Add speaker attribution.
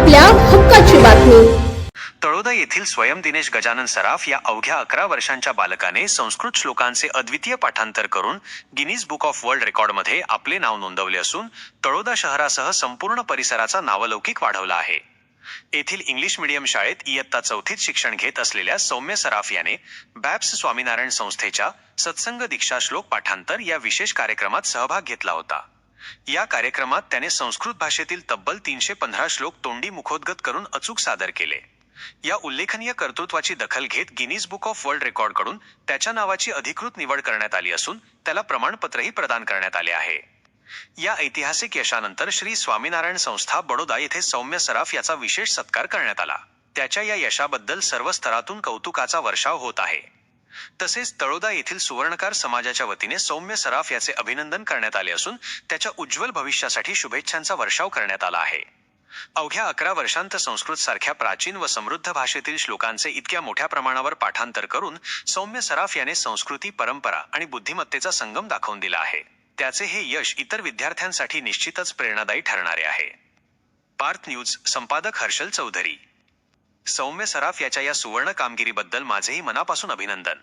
Speaker 1: आपल्या हक्काची बातमी.
Speaker 2: तळोदा येथील स्वयं दिनेश गजानन सराफ या अवघ्या 11 वर्षांच्या बालकाने संस्कृत श्लोकांचे अद्वितीय पाठांतर करून गिनीज बुक ऑफ वर्ल्ड रेकॉर्डमध्ये आपले नाव नोंदवले असून तळोदा शहरासह संपूर्ण परिसराचा नावलौकिक वाढवला आहे. येथील इंग्लिश मीडियम शाळेत इयत्ता 4थीत शिक्षण घेत असलेल्या सौम्य सराफ याने बॅप्स स्वामीनारायण संस्थेच्या सत्संग दीक्षा श्लोक पाठांतर या विशेष कार्यक्रमात सहभाग घेतला होता. या कार्यक्रमात त्याने संस्कृत भाषेतील तब्बल 315 श्लोक तोंडी मुखोद्गत करून अचूक सादर केले. या उल्लेखनीय कर्तृत्वाची दखल घेत गिनीज बुक ऑफ वर्ल्ड रेकॉर्डकडून त्याच्या नावाची अधिकृत निवड करण्यात आली असून त्याला प्रमाणपत्रही प्रदान करण्यात आले आहे. या ऐतिहासिक यशानंतर श्री स्वामीनारायण संस्था बडोदा येथे सौम्य सराफ याचा विशेष सत्कार करण्यात आला. त्याच्या या यशाबद्दल सर्व स्तरातून कौतुकाचा वर्षाव होत आहे. तसेच तळोदा येथील सुवर्णकार समाजाच्या वतीने सौम्य सराफ याचे अभिनंदन करण्यात आले असून त्याच्या उज्ज्वल भविष्यासाठी शुभेच्छांचा वर्षाव करण्यात आला आहे. अवघ्या 11 वर्षांत संस्कृत सारख्या प्राचीन व समृद्ध भाषेतील श्लोकांचे इतक्या मोठ्या प्रमाणावर पाठांतर करून सौम्य सराफ याने संस्कृती, परंपरा आणि बुद्धिमत्तेचा संगम दाखवून दिला आहे. त्याचे हे यश इतर विद्यार्थ्यांसाठी निश्चितच प्रेरणादायी ठरणारे आहे. पार्थ न्यूज संपादक हर्षल चौधरी. सौम्य सराफ याच्या या सुवर्ण कामगिरीबद्दल माझेही मनापासून अभिनंदन.